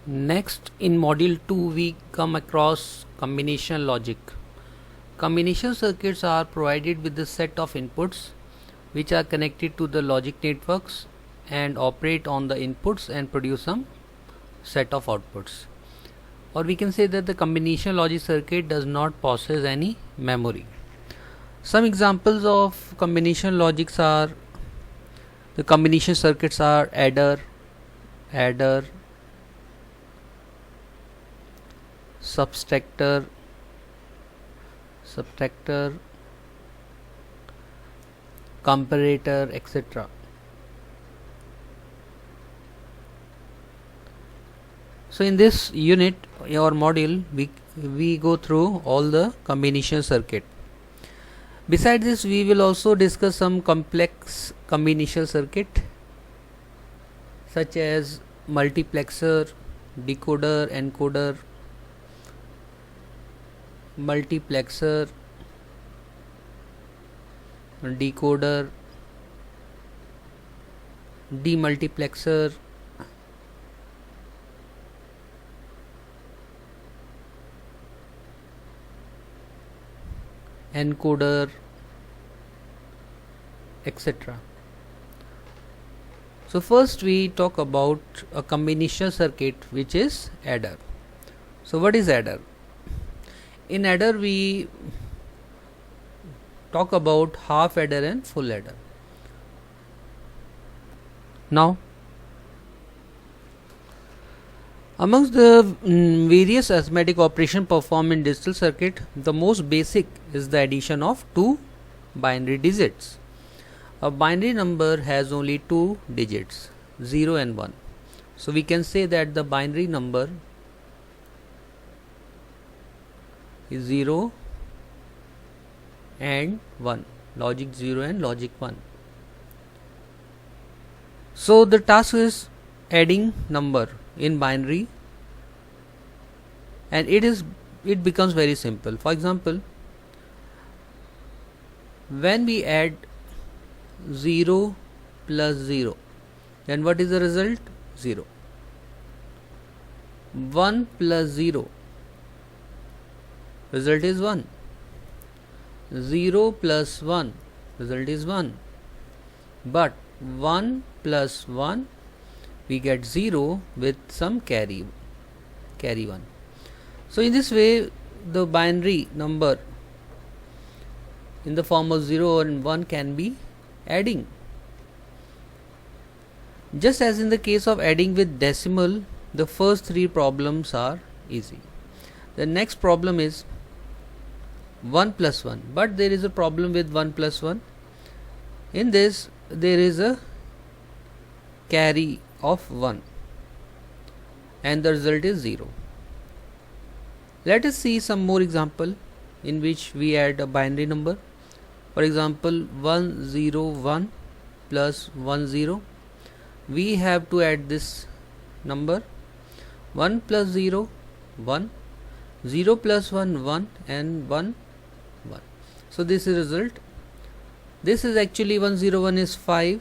Next, in Module 2, we come across combination logic. Combination circuits are provided with a set of inputs which are connected to the logic networks and operate on the inputs and produce some set of outputs. Or we can say that the combination logic circuit does not possess any memory. Some examples of combination logics are the combination circuits are adder, subtractor, comparator, etc. So in this unit or module we go through all the combination circuit. Besides this, we will also discuss some complex combination circuit such as multiplexer, decoder, encoder, multiplexer, decoder, demultiplexer, encoder, etc. So first we talk about a combination circuit which is adder. So what is adder? In adder we talk about half adder and full adder. Now amongst the various arithmetic operations performed in digital circuit, the most basic is the addition of two binary digits. A binary number has only two digits, 0 and 1. So we can say that the binary number is 0 and 1, logic 0 and logic 1. So the task is adding number in binary, and it becomes very simple. For example, when we add 0 plus 0, then what is the result? 0. 1 plus 0, result is 1. 0 plus 1, result is 1. But 1 plus 1, we get 0 with some carry 1. So in this way, the binary number in the form of 0 and 1 can be adding. Just as in the case of adding with decimal, the first three problems are easy. The next problem is 1 plus 1, but there is a problem with 1 plus 1. In this, there is a carry of 1 and the result is 0. Let us see some more example in which we add a binary number. For example, 101 plus 10. We have to add this number. 1 plus 0, 1. 0 plus 1, 1, and 1, 1. So this is result. This is actually 101 is 5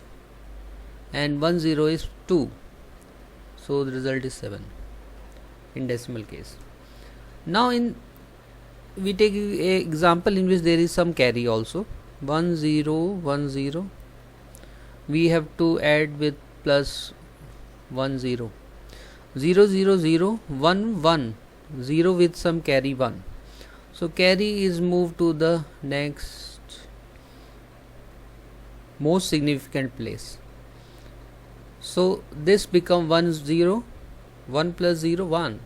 and 10 is 2. So the result is 7 in decimal case. Now we take an example in which there is some carry also. 1010, we have to add with plus 10. 000, 1 0 with some carry 1. So carry is moved to the next most significant place. So this become 10, 1 plus 0, 1,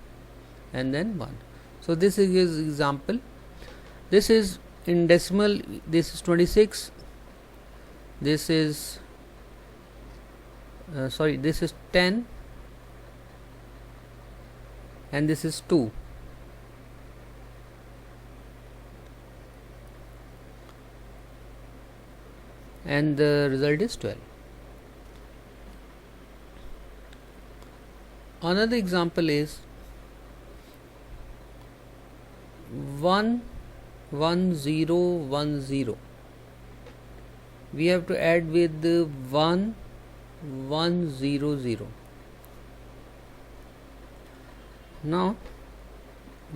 and then 1. So this is example. This is in decimal, this is 26, this is this is 10, and this is 2. And the result is 12. Another example is 11010. We have to add with 1100. Now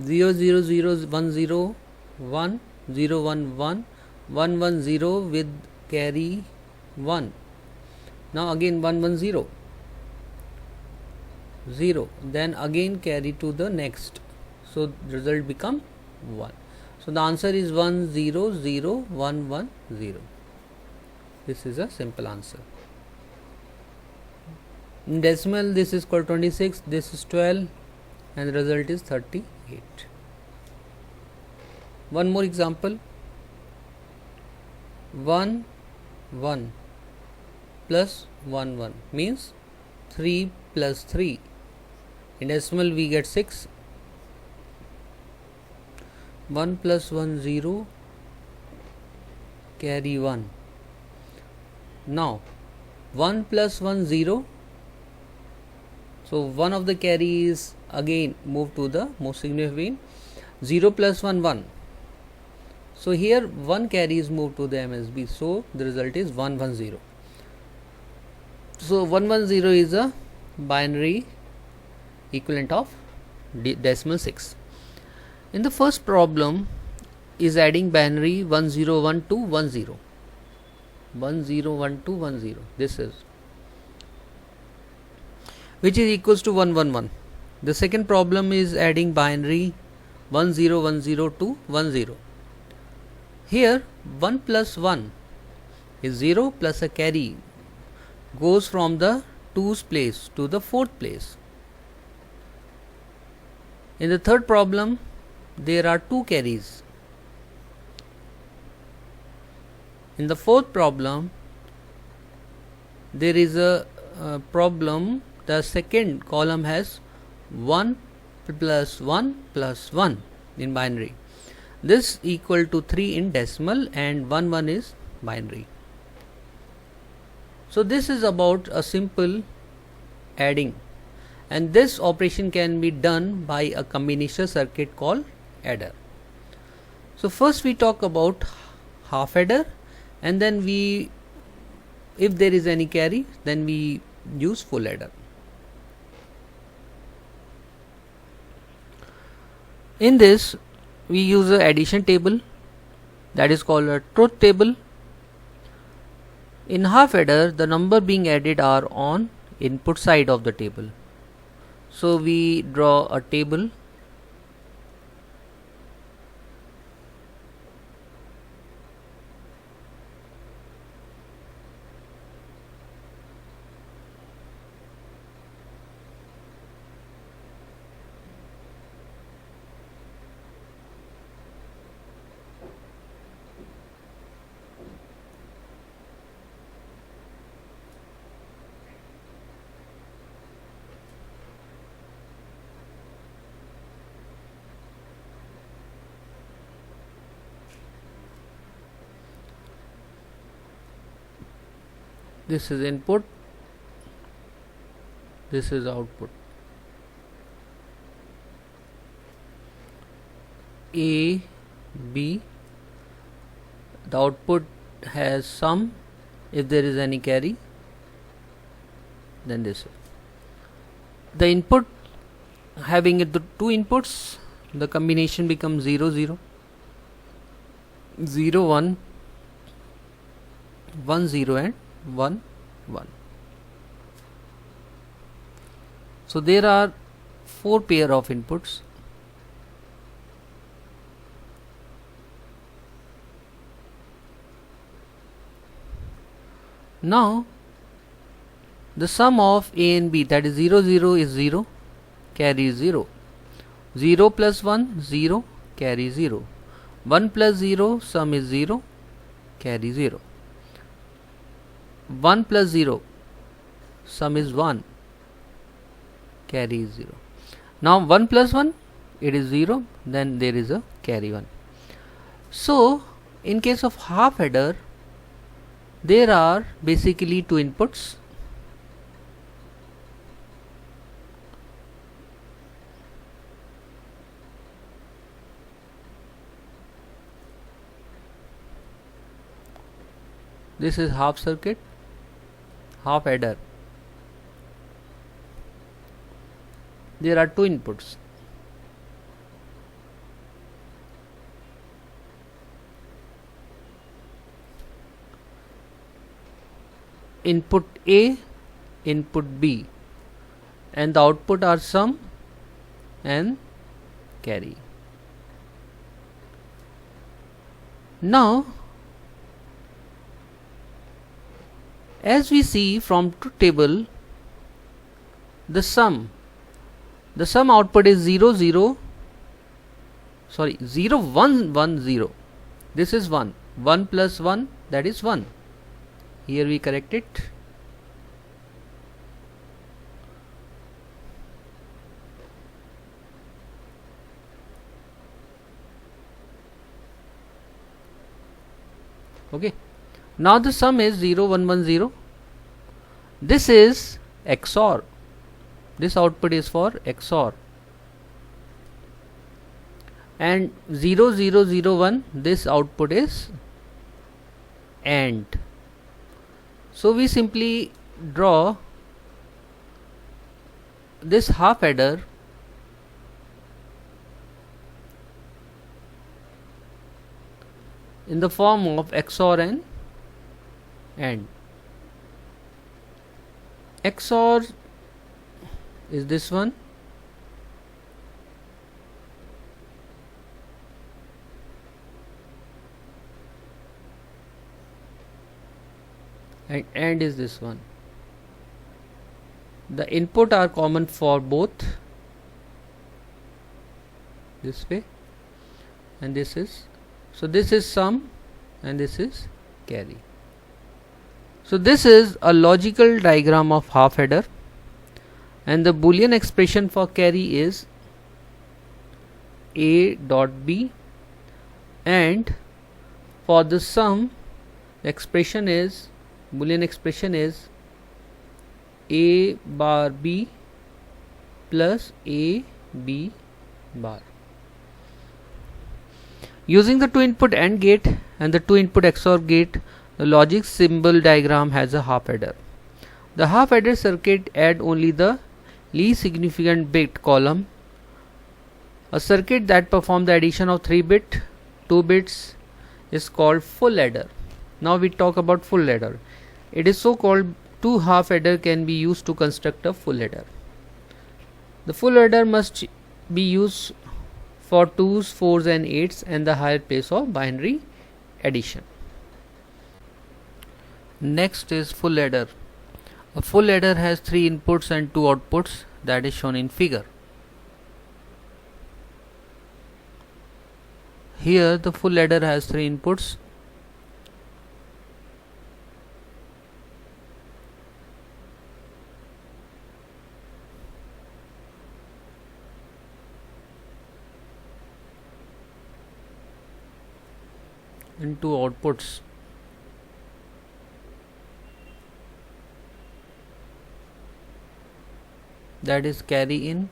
0 0 0 1 0 1 0 1 1 1 1 0 with carry 1. Now again 1 1 0 0, then again carry to the next, so result become 1. So the answer is 1 0 0 1 1 0. This is a simple answer. In decimal, this is called 26, this is 12, and the result is 38. One more example. 1 1 plus 1 1 means 3 plus 3. In decimal we get 6. 1 plus 1 0, carry 1. Now 1 plus 1 0, so one of the carry is again moved to the most significant. 0 plus 1 1, so here one carry is moved to the MSB, so the result is 1 1 0. So 1 1 0 is a binary equivalent of decimal 6. In the first problem is adding binary 1 0 1 to 1 0, 1 0 1 to 1 0, this is, which is equals to 1 1 1. The second problem is adding binary 1 0 1 0 to 1 0. Here 1 plus 1 is 0 plus a carry goes from the 2's place to the 4th place. In the third problem there are 2 carries. In the fourth problem there is a problem, the second column has 1 plus 1 plus 1 in binary. This equal to 3 in decimal, and 1 1 is binary. So this is about a simple adding, and this operation can be done by a combination circuit called adder. So first we talk about half adder, and then we, if there is any carry, then we use full adder. In this we use a addition table, that is called a truth table. In half adder, the number being added are on input side of the table. So we draw a table. This is input, this is output. A, B, the output has sum, if there is any carry, then this. The input having the 2 inputs, the combination becomes 0 0, 0 1, 1 0 and 1 1. So there are 4 pair of inputs. Now the sum of A and B, that is 0 0 is 0, carry is 0. 0 plus 1 0, carry 0. 1 plus 0, sum is 0, carry 0. 1 plus 0, sum is 1, carry is 0. Now 1 plus 1, it is 0, then there is a carry 1. So in case of half adder, there are basically 2 inputs. This is half circuit, half adder. There are 2 inputs. input A, input B, and the output are sum and carry. Now, as we see from truth table, the sum output is 0 1 1 0. This is 1 plus 1, that is 1. Here we correct it. Okay, now the sum is 0 1 1 0. This is XOR. This output is for XOR. And 0 0 0 1, this output is AND. So we simply draw this half adder in the form of XOR and AND. XOR is this one, and AND is this one. The input are common for both, this way, and this is, so this is sum and this is carry. So this is a logical diagram of half adder, and the Boolean expression for carry is A dot B, and for the sum the expression is, Boolean expression is A bar B plus A B bar. Using the two input AND gate and the two input XOR gate, the logic symbol diagram has a half adder. The half adder circuit add only the least significant bit column. A circuit that performs the addition of 3 bit 2 bits is called full adder. Now we talk about full adder. It is so called two half adder can be used to construct a full adder. The full adder must be used for 2s, 4s and 8s and the higher place of binary addition. Next is full adder. A full adder has 3 inputs and 2 outputs, that is shown in figure. Here the full adder has 3 inputs. And 2 outputs. That is carry in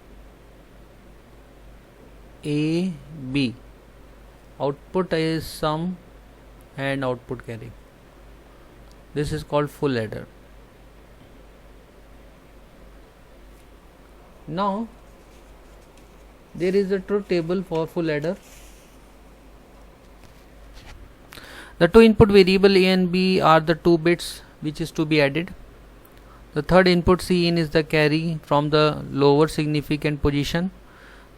A, B. Output is sum and output carry. This is called full adder. Now there is a truth table for full adder. The two input variable A and B are the 2 bits which is to be added. The third input C in is the carry from the lower significant position.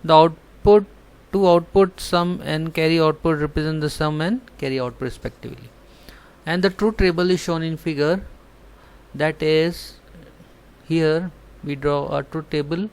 The output, two output sum and carry output represent the sum and carry output respectively. And the truth table is shown in figure. That is, here we draw a truth table.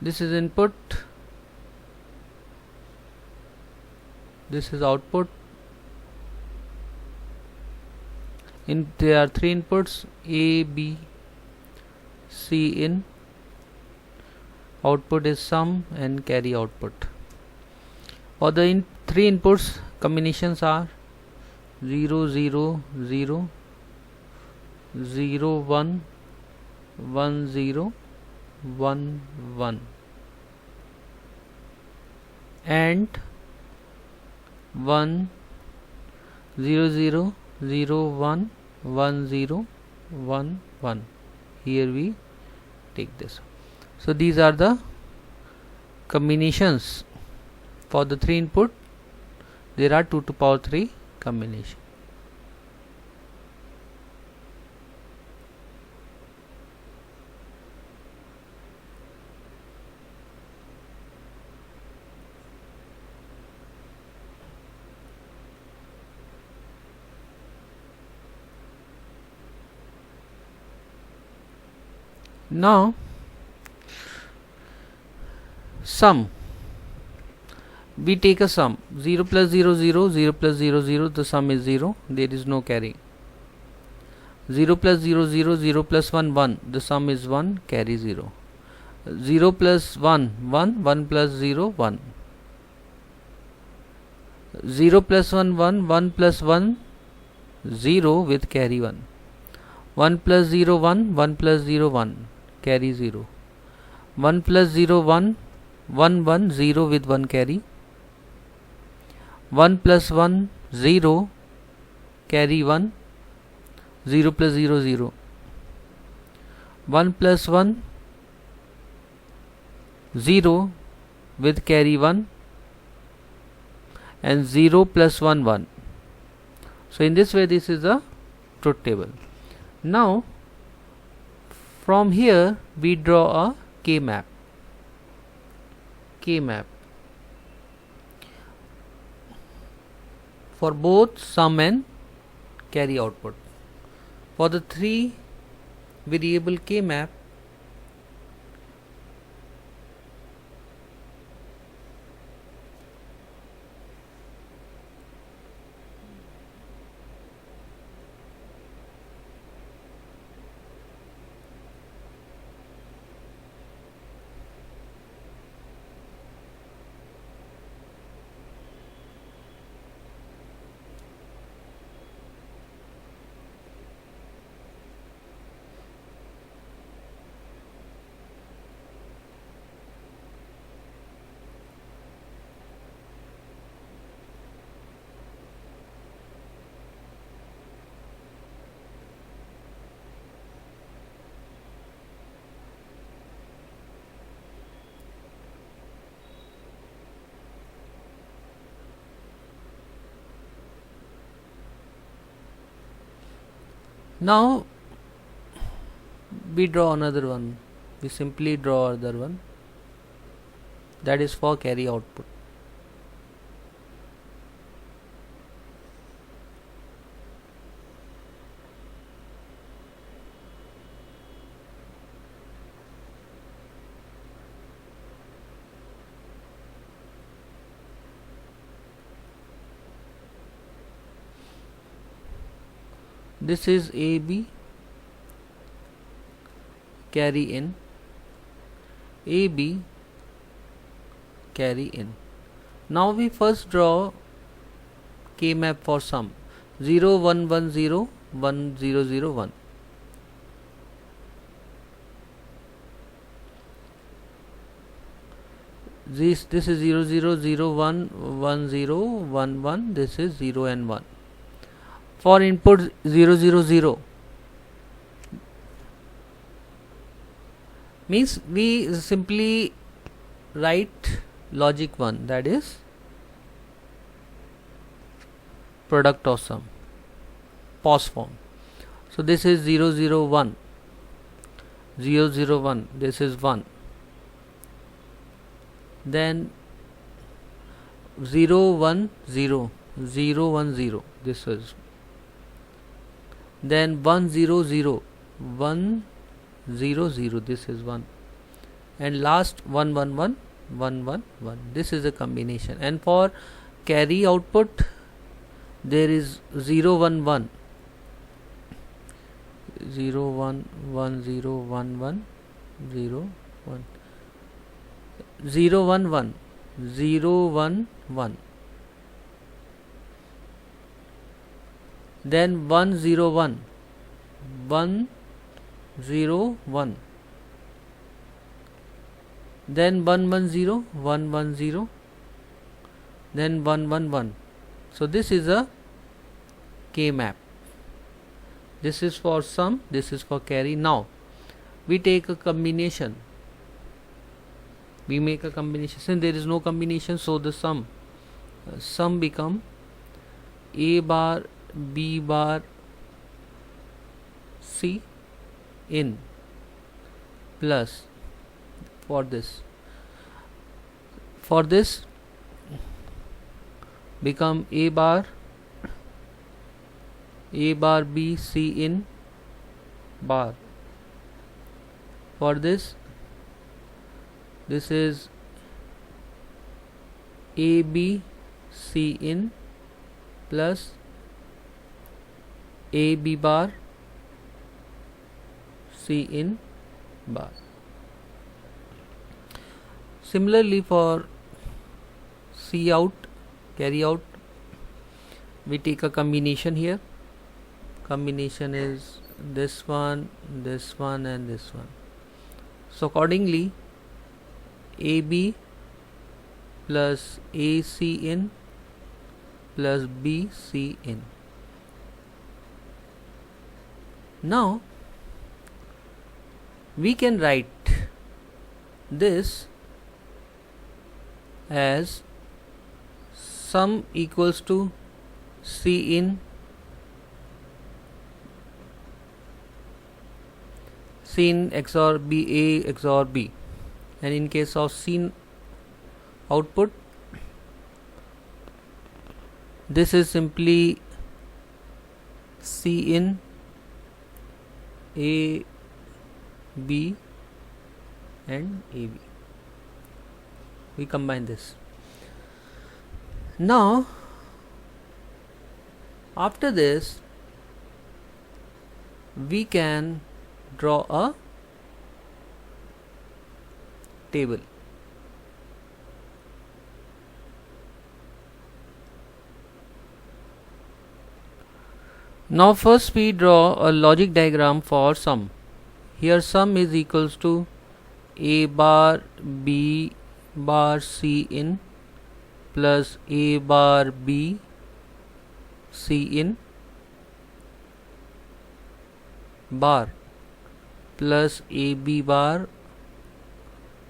This is input, this is output. There are 3 inputs A, B, C in. Output is sum and carry output. For the three inputs, combinations are 0 0 0 0 1 1 0 1 1 and 1 0 0 0 1 1 0 1 1. Here we take this. So these are the combinations for the 3 input. There are 2 to the power 3 combination. Now sum, we take a sum 0 plus 0 0 0 plus 0 0, the sum is 0, there is no carry. 0 plus 0 0 0 plus 1 1, the sum is 1, carry 0. 0 plus 1 1 1 plus 0 1. 0 plus 1 1 1 plus 1 0 with carry 1. 1 plus 0 1 1 plus 0 1, carry 0. 1 plus 0 1 1 1 0 with 1 carry. 1 plus 1 0, carry 1. 0 plus 0 0. 1 plus 1 0 with carry 1 and 0 plus 1 1. So in this way this is the truth table. Now from here we draw a K map. K map for both sum and carry output. For the 3 variable K map, now we draw another one. We simply draw another one, that is for carry output. This is AB, carry in, AB, carry in. Now we first draw K map for sum 0 1 1 0 1 0 0 1. This is 0 0 0 1 1 0 1 1. This is 0 and 1. For input 0 0 0 means we simply write logic 1, that is product of sum, POS form. So this is 0 0 1 0 0 1, this is 1, then 0 1 0 0 1 0, this is, then 1 0 0 1 0 0, this is 1, and last 1 1 1 1 1 1. This is a combination. And for carry output there is 0 1 1 0 1 1 0 1 1 0 1 0 1 1 0 1 1, then 1 0 1, 1 0 1, then 1 1 0, 1 1 0, then 1 1 1. So this is a K map. This is for sum, this is for carry. Now we take a combination, we make a combination. Since there is no combination, so the sum become A bar B bar C in plus for this become A bar B C in bar. For this is A B C in plus A B bar C in bar. Similarly for C out, carry out, we take a combination here. Combination is this one and this one. So accordingly AB plus AC in plus BC in. Now we can write this as sum equals to C in XOR B, A XOR B, and in case of C output, this is simply C in A B and AB. We combine this. Now after this we can draw a table. Now first we draw a logic diagram for sum. Here sum is equals to A bar B bar C in plus A bar B C in bar plus AB bar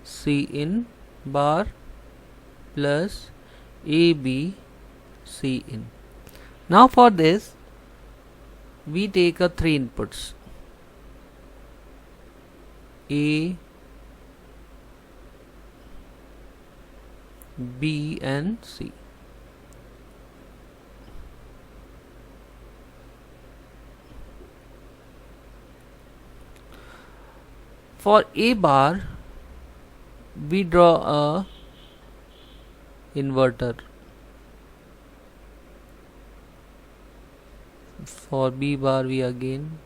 C in bar plus AB C in. Now for this we take a 3 inputs A, B and C. For A bar we draw a inverter. For B bar we again,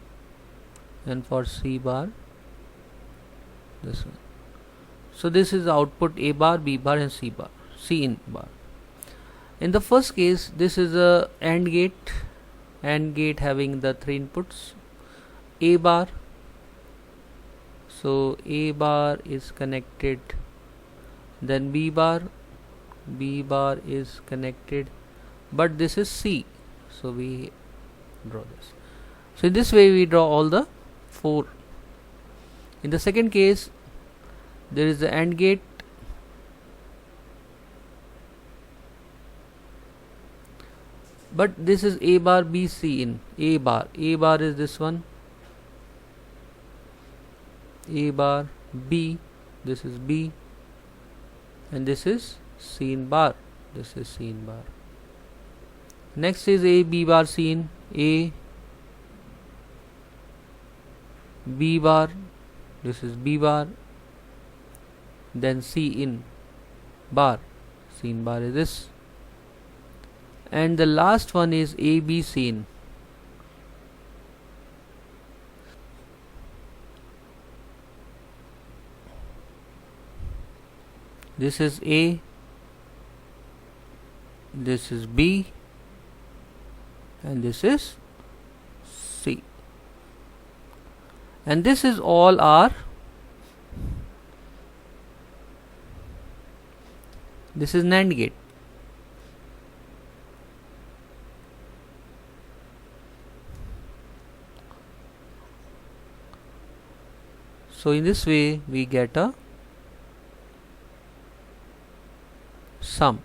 and for C bar this one. So this is output A bar, B bar and C bar, C in bar. In the first case this is a AND gate having the 3 inputs A bar. So A bar is connected, then B bar is connected, but this is C, so we draw this. So in this way we draw all the 4. In the second case there is the AND gate, but this is A bar B C in A bar is this one, A bar B, this is B, and this is C in bar, this is C in bar. Next is A B bar C in A B bar, this is B bar, then C in bar, C in bar is this, and the last one is A B C in. This is A this is B, and this is C, and this is all our, this is NAND gate. So in this way we get a sum.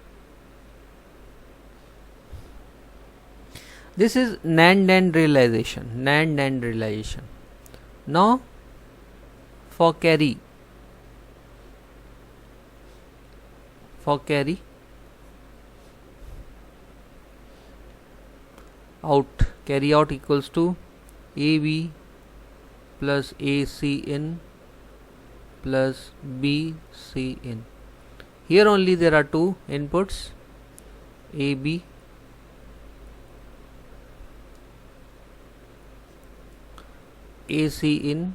This is NAND realization. NAND realization. Now for carry out, carry out equals to AB plus AC in plus BC in. Here only there are two inputs, AB AC in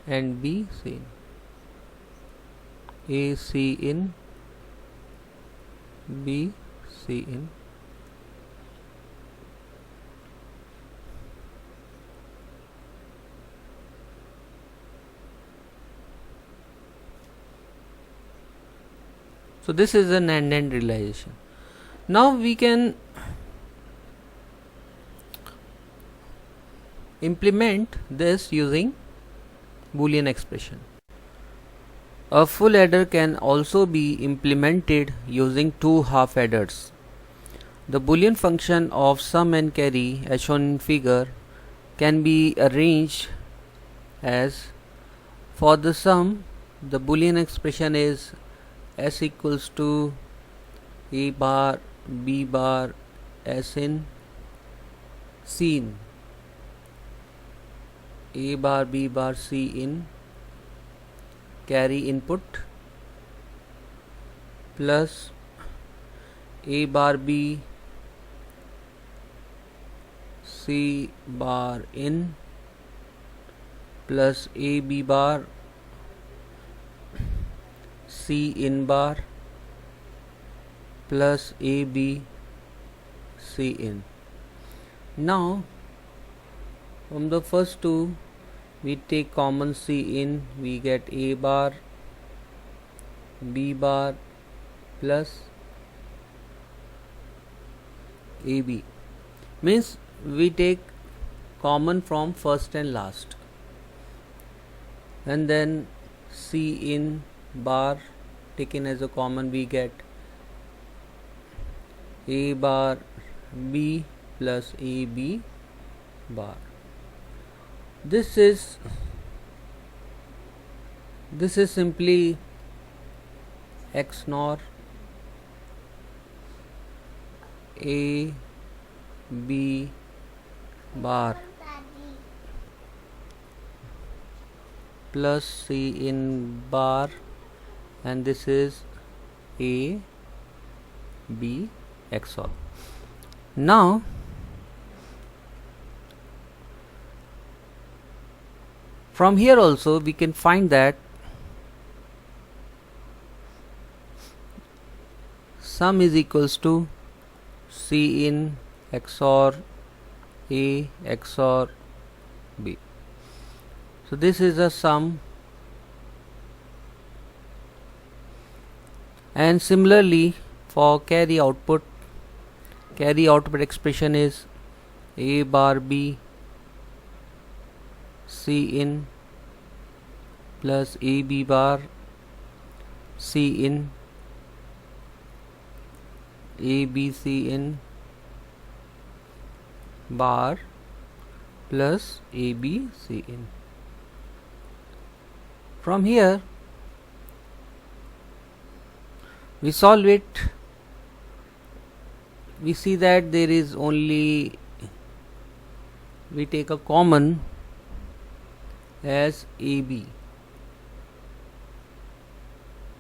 and BC in. AC in, BC in. So this is an NAND realization. Now we can implement this using Boolean expression. A full adder can also be implemented using two half adders. The Boolean function of sum and carry as shown in figure can be arranged as, for the sum the Boolean expression is S equals to A bar B bar S in C in, A bar B bar C in carry input plus A bar B C bar in plus A B bar C in bar plus A B C in. Now from the first two we take common C in, we get A bar B bar plus AB, means we take common from first and last, and then C in bar taken as a common, we get A bar B plus AB bar. This is simply XNOR A B bar plus C in bar, and this is A B XOR. Now from here also we can find that sum is equals to C in XOR A XOR B. So this is a sum, and similarly for carry output expression is A bar B C in plus AB bar C in ABC in bar plus ABC in. From here we solve it, we see that there is only, we take a common as AB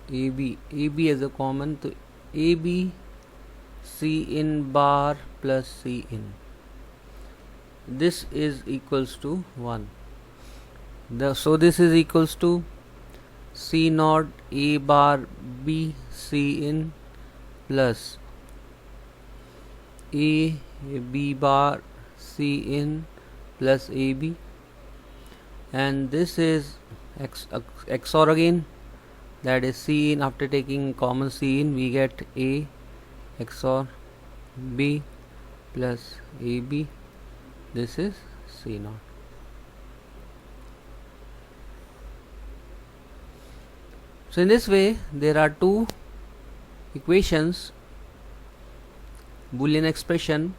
as a common, to AB C in bar plus C in, this is equals to 1. So this is equals to C naught A bar B C in plus A B bar C in plus AB, and this is XOR again, that is C in. After taking common C in, we get A XOR B plus AB. This is C naught. So in this way there are two equations, Boolean expression.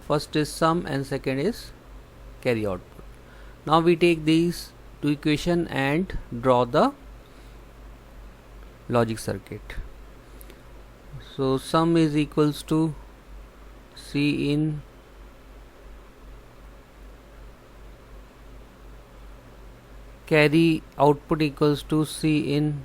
First is sum and second is carry output. Now we take these two equation and draw the logic circuit. So sum is equals to C in carry output equals to C in